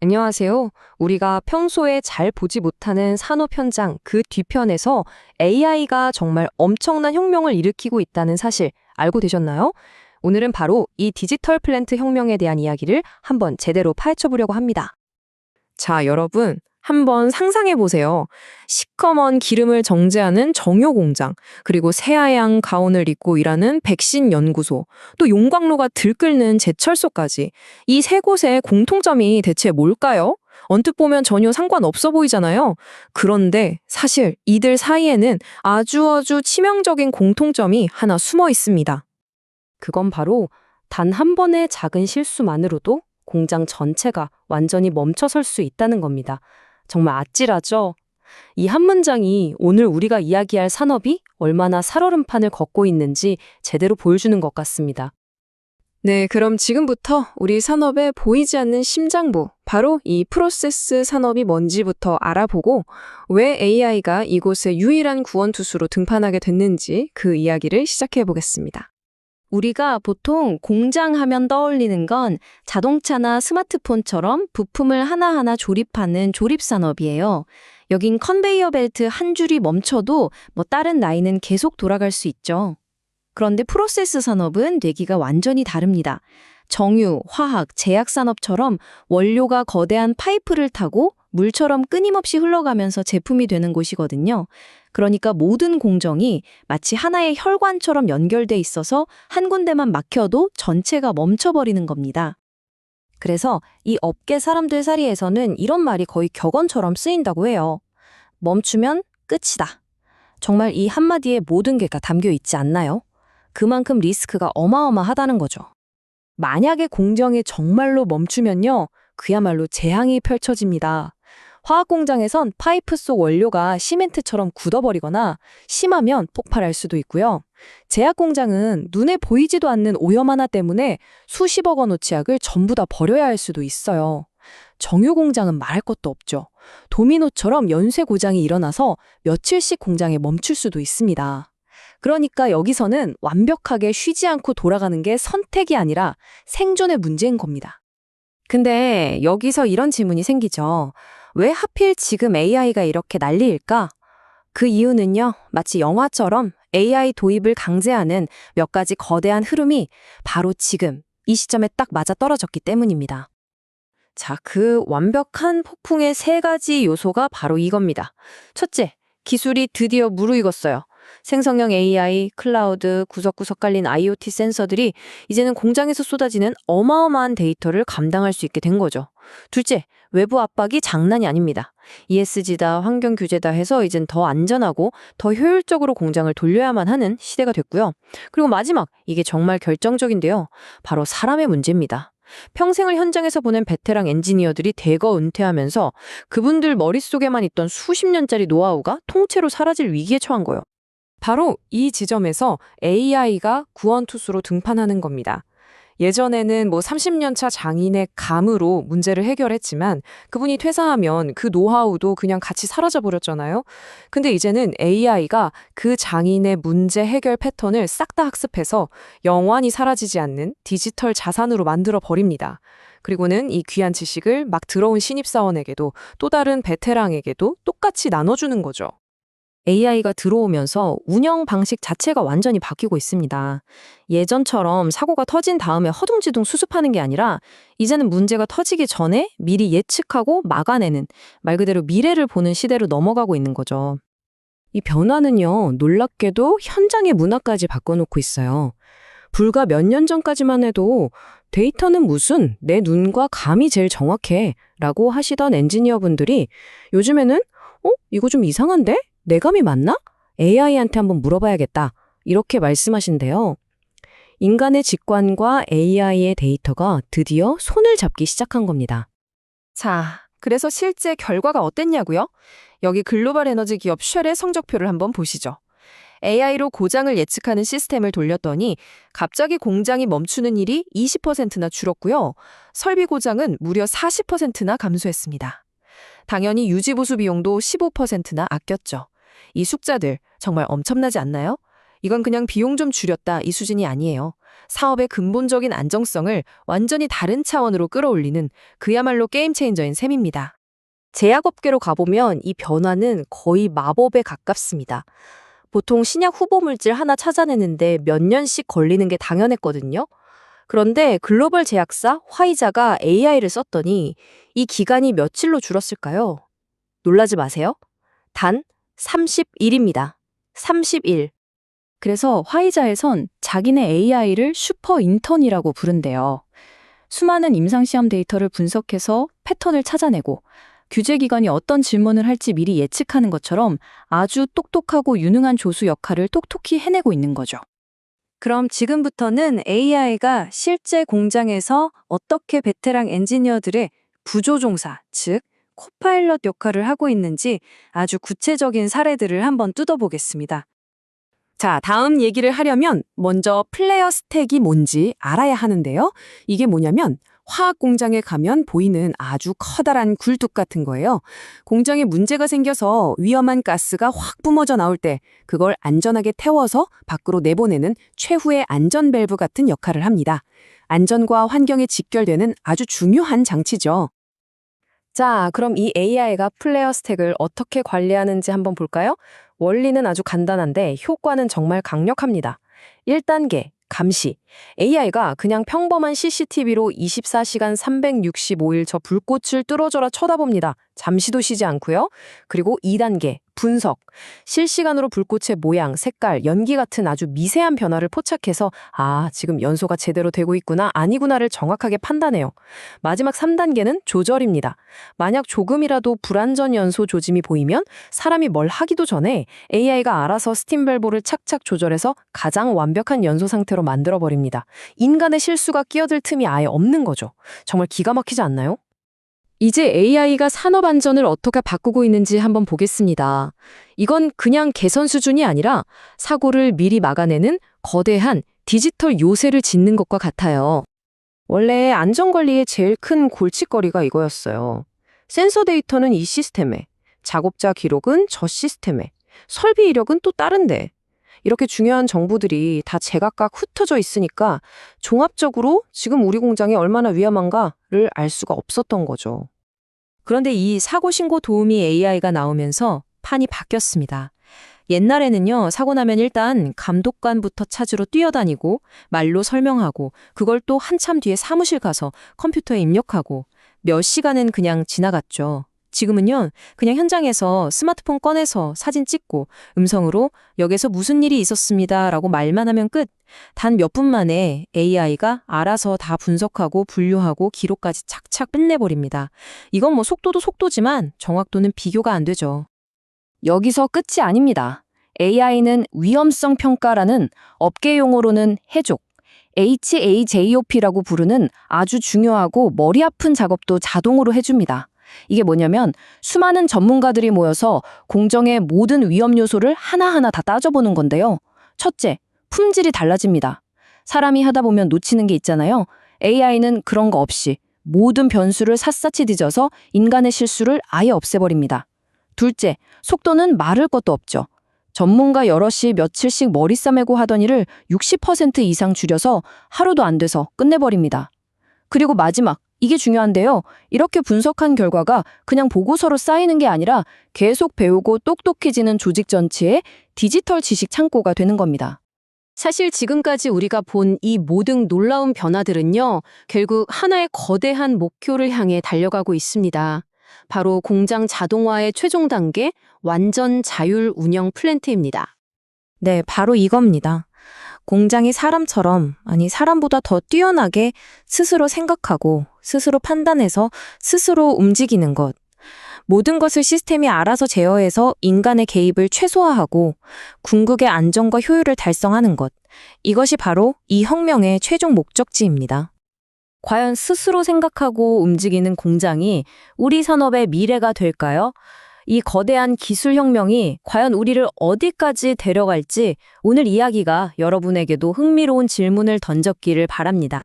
안녕하세요. 우리가 평소에 잘 보지 못하는 산업 현장 그 뒤편에서 AI가 정말 엄청난 혁명을 일으키고 있다는 사실 알고 되셨나요? 오늘은 바로 이 디지털 플랜트 혁명에 대한 이야기를 한번 제대로 파헤쳐 보려고 합니다. 자, 여러분, 한번 상상해 보세요. 시커먼 기름을 정제하는 정유 공장, 그리고 새하얀 가운을 입고 일하는 백신 연구소, 또 용광로가 들끓는 제철소까지. 이 세 곳의 공통점이 대체 뭘까요? 언뜻 보면 전혀 상관없어 보이잖아요. 그런데 사실 이들 사이에는 아주 치명적인 공통점이 하나 숨어 있습니다. 그건 바로 단 한 번의 작은 실수만으로도 공장 전체가 완전히 멈춰설 수 있다는 겁니다. 정말 아찔하죠? 이 한 문장이 오늘 우리가 이야기할 산업이 얼마나 살얼음판을 걷고 있는지 제대로 보여주는 것 같습니다. 네, 그럼 지금부터 우리 산업의 보이지 않는 심장부, 바로 이 프로세스 산업이 뭔지부터 알아보고 왜 AI가 이곳의 유일한 구원투수로 등판하게 됐는지 그 이야기를 시작해 보겠습니다. 우리가 보통 공장 하면 떠올리는 건 자동차나 스마트폰처럼 부품을 하나하나 조립하는 조립산업이에요. 여긴 컨베이어 벨트 한 줄이 멈춰도 다른 라인은 계속 돌아갈 수 있죠. 그런데 프로세스 산업은 뇌기가 완전히 다릅니다. 정유, 화학, 제약 산업처럼 원료가 거대한 파이프를 타고 물처럼 끊임없이 흘러가면서 제품이 되는 곳이거든요. 그러니까 모든 공정이 마치 하나의 혈관처럼 연결돼 있어서 한 군데만 막혀도 전체가 멈춰버리는 겁니다. 그래서 이 업계 사람들 사이에서는 이런 말이 거의 격언처럼 쓰인다고 해요. 멈추면 끝이다. 정말 이 한마디에 모든 게 다 담겨 있지 않나요? 그만큼 리스크가 어마어마하다는 거죠. 만약에 공정이 정말로 멈추면요, 그야말로 재앙이 펼쳐집니다. 화학 공장에선 파이프 속 원료가 시멘트처럼 굳어버리거나 심하면 폭발할 수도 있고요. 제약 공장은 눈에 보이지도 않는 오염 하나 때문에 수십억 원어치 약을 전부 다 버려야 할 수도 있어요. 정유 공장은 말할 것도 없죠. 도미노처럼 연쇄 고장이 일어나서 며칠씩 공장에 멈출 수도 있습니다. 그러니까 여기서는 완벽하게 쉬지 않고 돌아가는 게 선택이 아니라 생존의 문제인 겁니다. 근데 여기서 이런 질문이 생기죠. 왜 하필 지금 AI가 이렇게 난리일까? 그 이유는요, 마치 영화처럼 AI 도입을 강제하는 몇 가지 거대한 흐름이 바로 지금 이 시점에 딱 맞아 떨어졌기 때문입니다. 자, 그 완벽한 폭풍의 세 가지 요소가 바로 이겁니다. 첫째, 기술이 드디어 무르익었어요. 생성형 AI, 클라우드, 구석구석 깔린 IoT 센서들이 이제는 공장에서 쏟아지는 어마어마한 데이터를 감당할 수 있게 된 거죠. 둘째, 외부 압박이 장난이 아닙니다. ESG다, 환경 규제다 해서 이젠 더 안전하고 더 효율적으로 공장을 돌려야만 하는 시대가 됐고요. 그리고 마지막, 이게 정말 결정적인데요. 바로 사람의 문제입니다. 평생을 현장에서 보낸 베테랑 엔지니어들이 대거 은퇴하면서 그분들 머릿속에만 있던 수십 년짜리 노하우가 통째로 사라질 위기에 처한 거예요. 바로 이 지점에서 AI가 구원투수로 등판하는 겁니다. 예전에는 30년 차 장인의 감으로 문제를 해결했지만 그분이 퇴사하면 그 노하우도 그냥 같이 사라져 버렸잖아요. 근데 이제는 AI가 그 장인의 문제 해결 패턴을 싹 다 학습해서 영원히 사라지지 않는 디지털 자산으로 만들어 버립니다. 그리고는 이 귀한 지식을 막 들어온 신입사원에게도 또 다른 베테랑에게도 똑같이 나눠주는 거죠. AI가 들어오면서 운영 방식 자체가 완전히 바뀌고 있습니다. 예전처럼 사고가 터진 다음에 허둥지둥 수습하는 게 아니라 이제는 문제가 터지기 전에 미리 예측하고 막아내는 말 그대로 미래를 보는 시대로 넘어가고 있는 거죠. 이 변화는요, 놀랍게도 현장의 문화까지 바꿔놓고 있어요. 불과 몇 년 전까지만 해도 데이터는 무슨 내 눈과 감이 제일 정확해 라고 하시던 엔지니어분들이 요즘에는 이거 좀 이상한데? 내 감이 맞나? AI한테 한번 물어봐야겠다. 이렇게 말씀하신대요. 인간의 직관과 AI의 데이터가 드디어 손을 잡기 시작한 겁니다. 자, 그래서 실제 결과가 어땠냐고요? 여기 글로벌 에너지 기업 쉘의 성적표를 한번 보시죠. AI로 고장을 예측하는 시스템을 돌렸더니 갑자기 공장이 멈추는 일이 20%나 줄었고요. 설비 고장은 무려 40%나 감소했습니다. 당연히 유지보수 비용도 15%나 아꼈죠. 이 숫자들 정말 엄청나지 않나요? 이건 그냥 비용 좀 줄였다 이 수준이 아니에요. 사업의 근본적인 안정성을 완전히 다른 차원으로 끌어올리는 그야말로 게임 체인저인 셈입니다. 제약업계로 가보면 이 변화는 거의 마법에 가깝습니다. 보통 신약 후보 물질 하나 찾아내는데 몇 년씩 걸리는 게 당연했거든요. 그런데 글로벌 제약사 화이자가 AI를 썼더니 이 기간이 며칠로 줄었을까요? 놀라지 마세요. 단 30일입니다. 30일. 그래서 화이자에선 자기네 AI를 슈퍼 인턴이라고 부른대요. 수많은 임상시험 데이터를 분석해서 패턴을 찾아내고 규제기관이 어떤 질문을 할지 미리 예측하는 것처럼 아주 똑똑하고 유능한 조수 역할을 똑똑히 해내고 있는 거죠. 그럼 지금부터는 AI가 실제 공장에서 어떻게 베테랑 엔지니어들의 부조종사, 즉 코파일럿 역할을 하고 있는지 아주 구체적인 사례들을 한번 뜯어보겠습니다. 자, 다음 얘기를 하려면 먼저 플레이어 스택이 뭔지 알아야 하는데요. 이게 뭐냐면 화학 공장에 가면 보이는 아주 커다란 굴뚝 같은 거예요. 공장에 문제가 생겨서 위험한 가스가 확 뿜어져 나올 때 그걸 안전하게 태워서 밖으로 내보내는 최후의 안전 밸브 같은 역할을 합니다. 안전과 환경에 직결되는 아주 중요한 장치죠. 자, 그럼 이 AI가 플레이어 스택을 어떻게 관리하는지 한번 볼까요? 원리는 아주 간단한데 효과는 정말 강력합니다. 1단계, 감시. AI가 그냥 평범한 CCTV로 24시간 365일 저 불꽃을 뚫어져라 쳐다봅니다. 잠시도 쉬지 않고요. 그리고 2단계, 분석. 실시간으로 불꽃의 모양, 색깔, 연기 같은 아주 미세한 변화를 포착해서 지금 연소가 제대로 되고 있구나, 아니구나를 정확하게 판단해요. 마지막 3단계는 조절입니다. 만약 조금이라도 불안전 연소 조짐이 보이면 사람이 뭘 하기도 전에 AI가 알아서 스팀 밸브를 착착 조절해서 가장 완벽한 연소 상태로 만들어버립니다. 인간의 실수가 끼어들 틈이 아예 없는 거죠. 정말 기가 막히지 않나요? 이제 AI가 산업 안전을 어떻게 바꾸고 있는지 한번 보겠습니다. 이건 그냥 개선 수준이 아니라 사고를 미리 막아내는 거대한 디지털 요새를 짓는 것과 같아요. 원래 안전관리의 제일 큰 골칫거리가 이거였어요. 센서 데이터는 이 시스템에, 작업자 기록은 저 시스템에, 설비 이력은 또 다른데. 이렇게 중요한 정보들이 다 제각각 흩어져 있으니까 종합적으로 지금 우리 공장이 얼마나 위험한가를 알 수가 없었던 거죠. 그런데 이 사고 신고 도우미 AI가 나오면서 판이 바뀌었습니다. 옛날에는요, 사고 나면 일단 감독관부터 찾으러 뛰어다니고 말로 설명하고 그걸 또 한참 뒤에 사무실 가서 컴퓨터에 입력하고 몇 시간은 그냥 지나갔죠. 지금은요, 그냥 현장에서 스마트폰 꺼내서 사진 찍고 음성으로 여기서 무슨 일이 있었습니다 라고 말만 하면 끝. 단 몇 분 만에 AI가 알아서 다 분석하고 분류하고 기록까지 착착 끝내버립니다. 이건 뭐 속도도 속도지만 정확도는 비교가 안 되죠. 여기서 끝이 아닙니다. AI는 위험성 평가라는 업계 용어로는 해족, HAJOP라고 부르는 아주 중요하고 머리 아픈 작업도 자동으로 해줍니다. 이게 뭐냐면 수많은 전문가들이 모여서 공정의 모든 위험 요소를 하나하나 다 따져보는 건데요. 첫째, 품질이 달라집니다. 사람이 하다 보면 놓치는 게 있잖아요. AI는 그런 거 없이 모든 변수를 샅샅이 뒤져서 인간의 실수를 아예 없애버립니다. 둘째, 속도는 말할 것도 없죠. 전문가 여럿이 며칠씩 머리 싸매고 하던 일을 60% 이상 줄여서 하루도 안 돼서 끝내버립니다. 그리고 마지막, 이게 중요한데요. 이렇게 분석한 결과가 그냥 보고서로 쌓이는 게 아니라 계속 배우고 똑똑해지는 조직 전체의 디지털 지식 창고가 되는 겁니다. 사실 지금까지 우리가 본 이 모든 놀라운 변화들은요, 결국 하나의 거대한 목표를 향해 달려가고 있습니다. 바로 공장 자동화의 최종 단계, 완전 자율 운영 플랜트입니다. 네, 바로 이겁니다. 공장이 사람처럼, 아니 사람보다 더 뛰어나게 스스로 생각하고 스스로 판단해서 스스로 움직이는 것. 모든 것을 시스템이 알아서 제어해서 인간의 개입을 최소화하고 궁극의 안정과 효율을 달성하는 것. 이것이 바로 이 혁명의 최종 목적지입니다. 과연 스스로 생각하고 움직이는 공장이 우리 산업의 미래가 될까요? 이 거대한 기술혁명이 과연 우리를 어디까지 데려갈지 오늘 이야기가 여러분에게도 흥미로운 질문을 던졌기를 바랍니다.